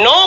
9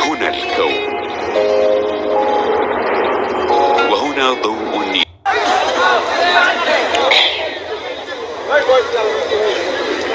هنا الكون وهنا ضوء.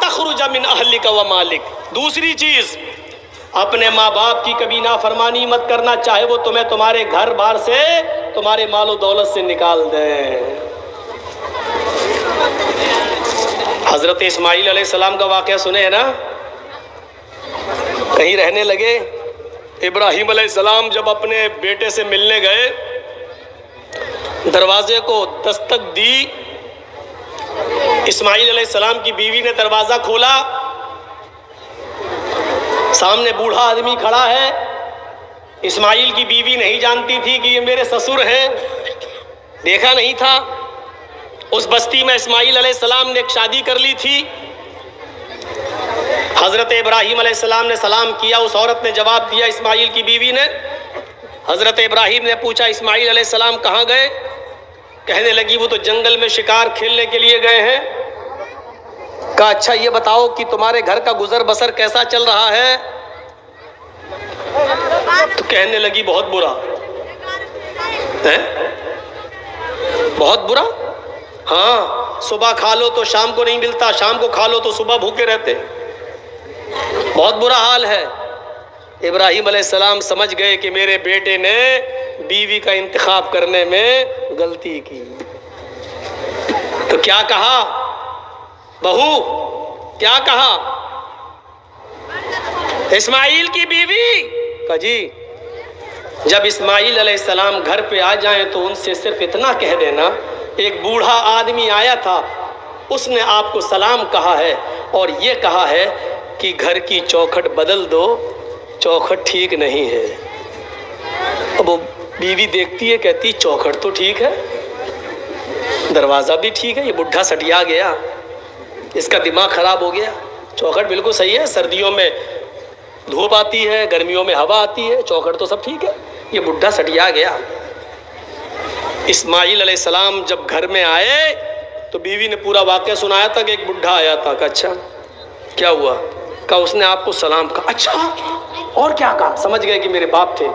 تَخْرُجَ مِنْ أَهْلِكَ وَمَالِكَ۔ دوسری چیز، اپنے ماں باپ کی کبھی نافرمانی مت کرنا، چاہے وہ تمہیں تمہارے گھر بار سے، تمہارے مال و دولت سے نکال دیں۔ حضرت اسماعیل علیہ السلام کا واقعہ سنے ہیں نا؟ کہیں رہنے لگے، ابراہیم علیہ السلام جب اپنے بیٹے سے ملنے گئے، دروازے کو دستک دی، اسماعیل علیہ السلام کی بیوی نے دروازہ کھولا، سامنے بوڑھا آدمی کھڑا ہے۔ اسماعیل کی بیوی نہیں جانتی تھی کہ یہ میرے سسر ہیں، دیکھا نہیں تھا۔ اس بستی میں اسماعیل علیہ السلام نے ایک شادی کر لی تھی۔ حضرت ابراہیم علیہ السلام نے سلام کیا، اس عورت نے جواب دیا، اسماعیل کی بیوی نے۔ حضرت ابراہیم نے پوچھا اسماعیل علیہ السلام کہاں گئے؟ کہنے لگی وہ تو جنگل میں شکار کھیلنے کے لیے گئے ہیں۔ کہا اچھا یہ بتاؤ کہ تمہارے گھر کا گزر بسر کیسا چل رہا ہے؟ تو کہنے لگی بہت برا ہے۔ بہت برا؟ ہاں، صبح کھا لو تو شام کو نہیں ملتا، شام کو کھا لو تو صبح بھوکے رہتے، بہت برا حال ہے۔ ابراہیم علیہ السلام سمجھ گئے کہ میرے بیٹے نے بیوی کا انتخاب کرنے میں غلطی کی۔ تو کیا کہا؟ بہو کیا کہا؟ اسماعیل کی بیوی کہا جی، جب اسماعیل علیہ السلام گھر پہ آ جائیں تو ان سے صرف اتنا کہہ دینا، ایک بوڑھا آدمی آیا تھا، اس نے آپ کو سلام کہا ہے اور یہ کہا ہے کہ گھر کی چوکھٹ بدل دو، چوکھٹ ٹھیک نہیں ہے۔ اب وہ بیوی دیکھتی ہے، کہتی چوکھٹ تو ٹھیک ہے، دروازہ بھی ٹھیک ہے، یہ بڈھا سٹیا گیا، اس کا دماغ خراب ہو گیا، چوکھٹ بالکل صحیح ہے، سردیوں میں دھوپ آتی ہے، گرمیوں میں ہوا آتی ہے، چوکھٹ تو سب ٹھیک ہے، یہ بڈھا سٹیا گیا۔ اسماعیل علیہ السلام جب گھر میں آئے تو بیوی نے پورا واقعہ سنایا تھا کہ ایک بڈھا آیا تھا۔ کہا اچھا کیا ہوا؟ کہا اس نے آپ کو سلام کہا۔ اچھا اور کیا کہا؟ سمجھ گئے کہ میرے باپ تھے۔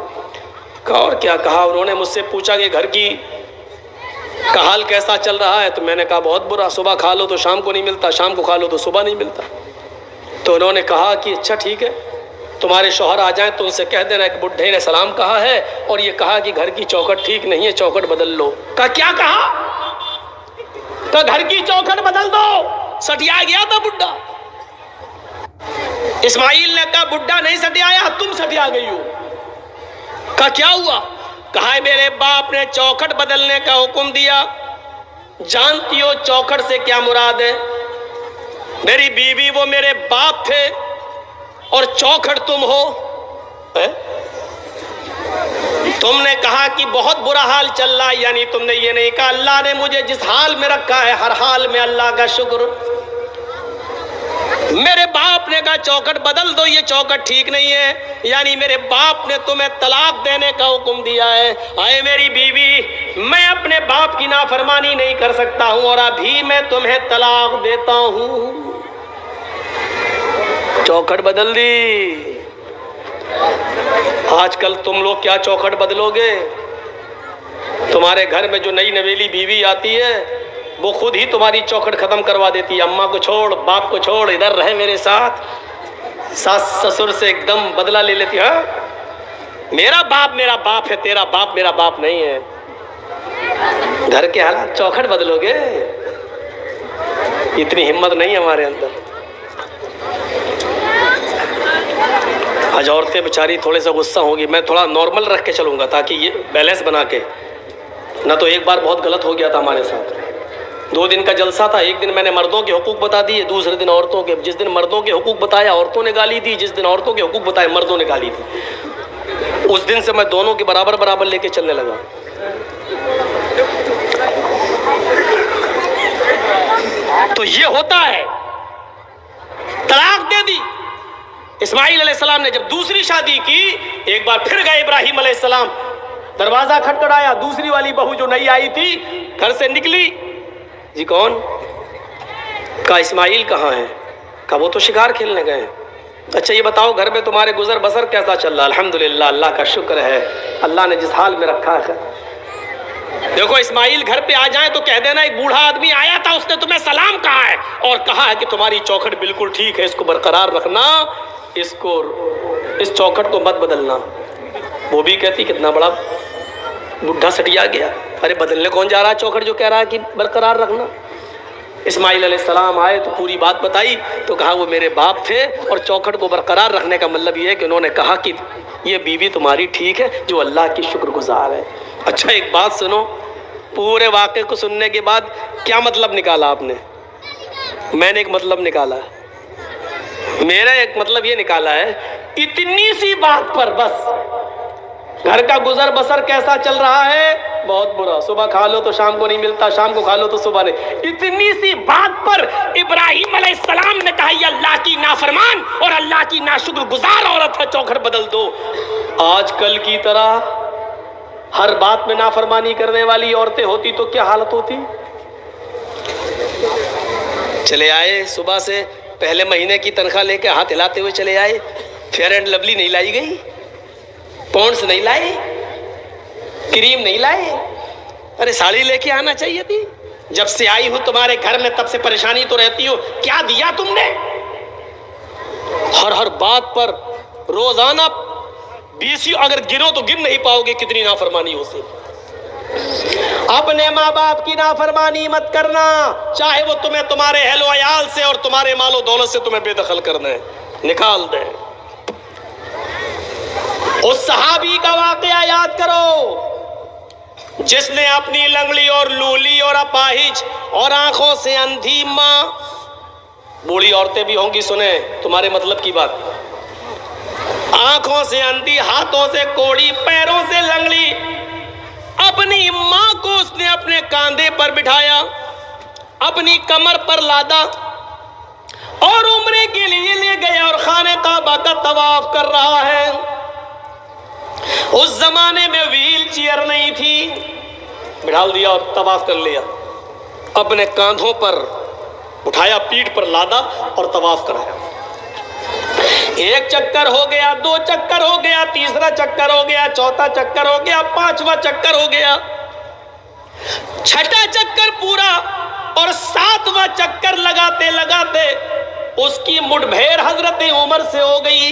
کہا اور کیا کہا؟ انہوں نے مجھ سے پوچھا کہ گھر کی کا حال کیسا چل رہا ہے؟ تو میں نے کہا بہت برا، صبح کھا لو تو شام کو نہیں ملتا، شام کو کھا لو تو صبح نہیں ملتا۔ تو انہوں نے کہا کہ اچھا ٹھیک ہے، تمہارے شوہر آ جائیں تو ان سے کہہ دینا ایک بڈھے نے سلام کہا ہے اور یہ کہا کہ گھر کی چوکھٹ ٹھیک نہیں ہے، چوکھٹ بدل لو۔ کہا کیا کہا؟ کہا گھر کی چوکھٹ بدل دو، سٹیا گیا تھا بڈھا۔ اسماعیل نے کہا بڈھا نہیں سٹیایا، تم سٹیا گئی ہو۔ کہا کیا ہوا؟ کہا میرے باپ نے چوکھٹ بدلنے کا حکم دیا، جانتی ہو چوکھٹ سے کیا مراد ہے؟ میری بیوی وہ میرے باپ تھے اور چوکھٹ تم ہو۔ تم نے کہا کہ بہت برا حال چل رہا ہے، یعنی تم نے یہ نہیں کہا اللہ نے مجھے جس حال میں رکھا ہے ہر حال میں اللہ کا شکر۔ میرے باپ نے کہا چوکھٹ بدل دو، یہ چوکھٹ ٹھیک نہیں ہے، یعنی میرے باپ نے تمہیں طلاق دینے کا حکم دیا ہے۔ اے میری بیوی، میں اپنے باپ کی نافرمانی نہیں کر سکتا ہوں اور ابھی میں تمہیں طلاق دیتا ہوں۔ چوکھٹ بدل دی۔ آج کل تم لوگ کیا چوکھٹ بدلو گے؟ تمہارے گھر میں جو نئی نویلی بیوی آتی ہے وہ خود ہی تمہاری چوکھٹ ختم کروا دیتی ہے۔ اماں کو چھوڑ، باپ کو چھوڑ، ادھر رہے میرے ساتھ۔ ساس سسر سے ایک دم بدلہ لے لیتی ہے، میرا باپ ہے، تیرا باپ میرا باپ نہیں ہے۔ گھر کے حالات چوکھٹ بدلو گے؟ اتنی ہمت نہیں ہمارے اندر۔ آج عورتیں بیچاری تھوڑے سا غصہ ہوگی، میں تھوڑا نارمل رکھ کے چلوں گا تاکہ یہ بیلنس بنا کے نہ۔ تو ایک بار بہت غلط ہو گیا تھا ہمارے ساتھ، 2 دن کا جلسہ تھا، ایک دن میں نے مردوں کے حقوق بتا دیے، دوسرے دن عورتوں کے۔ جس دن مردوں کے حقوق بتایا عورتوں نے گالی دی، جس دن عورتوں کے حقوق بتائے مردوں نے گالی دی۔ اس دن سے میں دونوں کے برابر لے کے چلنے لگا۔ تو یہ ہوتا ہے، طلاق دے دی۔ اسماعیل علیہ السلام نے جب دوسری شادی کی، ایک بار پھر گئے ابراہیم علیہ السلام، دروازہ کھٹکھٹایا، دوسری والی بہو جو نئی آئی تھی گھر سے نکلی۔ جی کون؟ کہا اسماعیل کہاں ہے؟ کہا وہ تو شکار کھیلنے گئے ہیں۔ اچھا یہ بتاؤ گھر میں تمہارے گزر بسر کیسا چل رہا؟ الحمدللہ اللہ کا شکر ہے، اللہ نے جس حال میں رکھا ہے۔ دیکھو اسماعیل گھر پہ آ جائیں تو کہہ دینا ایک بوڑھا آدمی آیا تھا، اس نے تمہیں سلام کہا ہے اور کہا ہے کہ تمہاری چوکھٹ بالکل ٹھیک ہے، اس کو برقرار رکھنا، اس چوکھٹ کو مت بدلنا۔ وہ بھی کہتی کتنا بڑا بڈھا سٹیا گیا، ارے بدلنے کون جا رہا ہے چوکھٹ جو کہہ رہا ہے کہ برقرار رکھنا۔ اسماعیل علیہ السلام آئے تو پوری بات بتائی تو کہا وہ میرے باپ تھے اور چوکھٹ کو برقرار رکھنے کا مطلب یہ ہے کہ انہوں نے کہا کہ یہ بیوی تمہاری ٹھیک ہے جو اللہ کی شکر گزار ہے۔ اچھا ایک بات سنو، پورے واقعے کو سننے کے بعد کیا مطلب نکالا آپ نے؟ میں نے ایک مطلب نکالا ہے، میرا ایک مطلب یہ نکالا ہے، اتنی سی بات پر بس گھر کا گزر بسر کیسا چل رہا ہے؟ بہت برا، صبح کھا لو تو شام کو نہیں ملتا، شام کو کھا لو تو صبح نہیں۔ اتنی سی بات پر ابراہیم علیہ السلام نے کہا یہ اللہ کی نافرمان اور اللہ کی ناشکر گزار عورت ہے، چوکھٹ بدل دو۔ آج کل کی طرح ہر بات میں نافرمانی کرنے والی عورتیں ہوتی تو کیا حالت ہوتی؟ چلے آئے صبح سے پہلے مہینے کی تنخواہ لے کے ہاتھ ہلاتے ہوئے چلے آئے، فیئر اینڈ لولی نہیں لائی گئی، پونڈس نہیں لائے، کریم نہیں لائے، ارے ساڑی لے کے آنا چاہیے تھی۔ جب سے آئی ہوں تمہارے گھر میں تب سے پریشانی تو رہتی ہو، کیا دیا تم نے؟ ہر بات پر روزانہ 20 اگر گنو تو گن نہیں پاؤ گے کتنی نافرمانی ہو سے۔ اپنے ماں باپ کی نافرمانی مت کرنا، چاہے وہ تمہیں تمہارے اہل و عیال سے اور تمہارے مال و دولت سے تمہیں بے دخل کرنا ہے، نکال دیں۔ اس صحابی کا واقعہ یاد کرو جس نے اپنی لنگڑی اور لولی اور اپاہج اور آنکھوں سے اندھی ماں، بوڑھی عورتیں بھی ہوں گی سنیں تمہارے مطلب کی بات، آنکھوں سے اندھی، ہاتھوں سے کوڑی، پیروں سے لنگڑی، اپنی ماں کو اس نے اپنے کاندھے پر بٹھایا، اپنی کمر پر لادا اور عمرے کے لیے لے گیا اور خانہ کعبہ کا طواف کر رہا ہے۔ اس زمانے میں ویل چیئر نہیں تھی، بٹھال دیا اور طواف کر لیا، اپنے کاندھوں پر اٹھایا، پیٹھ پر لادا اور طواف کرایا۔ ایک چکر ہو گیا، 2 چکر ہو گیا، تیسرا چکر ہو گیا، چوتھا چکر ہو گیا، 5واں چکر ہو گیا، 6واں چکر پورا اور 7واں چکر لگاتے لگاتے اس کی مٹھ بھیڑ حضرت عمر سے ہو گئی۔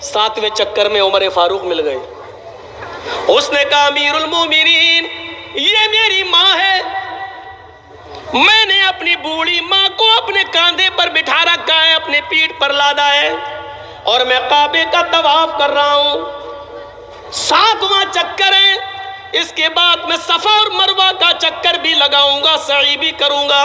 7ویں چکر میں عمر فاروق مل گئے۔ اس نے کہا امیر المومنین یہ میری ماں ہے، میں نے اپنی بوڑھی ماں کو اپنے کاندھے پر بٹھا رکھا ہے، اپنے پیٹھ پر لادا ہے اور میں کعبے کا طواف کر رہا ہوں۔ 7واں چکر ہے، اس کے بعد میں صفا اور مروہ کا چکر بھی لگاؤں گا، سعی بھی کروں گا۔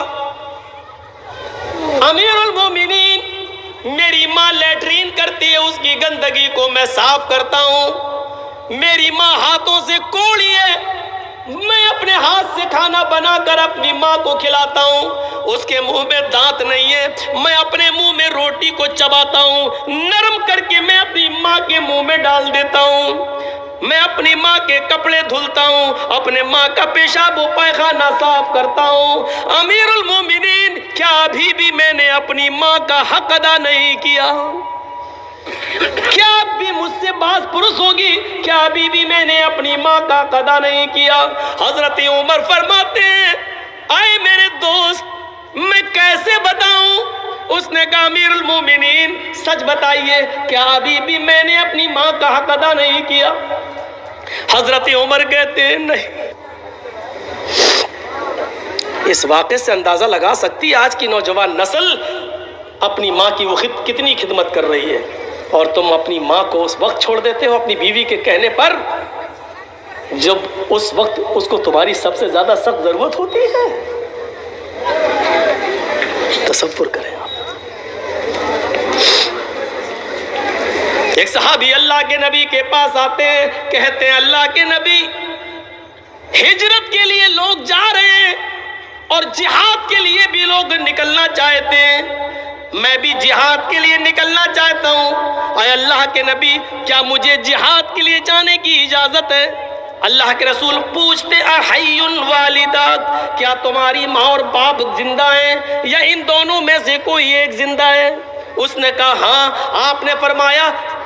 امیر المومنین میری ماں لیٹرین کرتی ہے، اس کی گندگی کو میں صاف کرتا ہوں۔ میری ماں ہاتھوں سے کوڑی ہے، میں اپنے ہاتھ سے کھانا بنا کر اپنی ماں کو کھلاتا ہوں۔ اس کے منہ میں دانت نہیں ہے، میں اپنے منہ میں روٹی کو چباتا ہوں، نرم کر کے میں اپنی ماں کے منہ میں ڈال دیتا ہوں۔ میں اپنی ماں کے کپڑے دھلتا ہوں، اپنے ماں کا پیشاب و پیخانہ صاف کرتا ہوں۔ امیر المومنین کیا ابھی بھی میں نے اپنی ماں کا حق ادا نہیں کیا؟ کیا اب بھی مجھ سے باز پرس ہوگی؟ کیا ابھی بھی میں نے اپنی ماں کا حق ادا نہیں کیا؟ حضرت عمر فرماتے ہیں آئے میرے دوست میں کیسے بتاؤں؟ اس نے کہا امیر المومنین سچ بتائیے، کیا ابھی بھی میں نے اپنی ماں کا حق ادا نہیں کیا؟ حضرت عمر کہتے ہیں نہیں۔ اس واقعے سے اندازہ لگا سکتی ہے آج کی نوجوان نسل اپنی ماں کی وہ کتنی خدمت کر رہی ہے، اور تم اپنی ماں کو اس وقت چھوڑ دیتے ہو اپنی بیوی کے کہنے پر جب اس وقت اس کو تمہاری سب سے زیادہ سخت ضرورت ہوتی ہے۔ تصور کریں آپ، ایک صحابی اللہ کے نبی کے پاس آتے ہیں، کہتے ہیں اللہ کے نبی ہجرت کے لیے لوگ جا رہے ہیں اور جہاد کے لیے بھی لوگ نکلنا چاہتے ہیں، میں بھی جہاد کے لیے نکلنا چاہتا ہوں، اے اللہ کے نبی کیا مجھے جہاد کے لیے جانے کی اجازت ہے؟ اللہ کے رسول پوچھتے احی والداک، کیا تمہاری ماں اور باپ زندہ ہیں یا ان دونوں میں سے کوئی ایک زندہ ہے؟ اس نے کہا ہاں۔ آپ نے فرمایا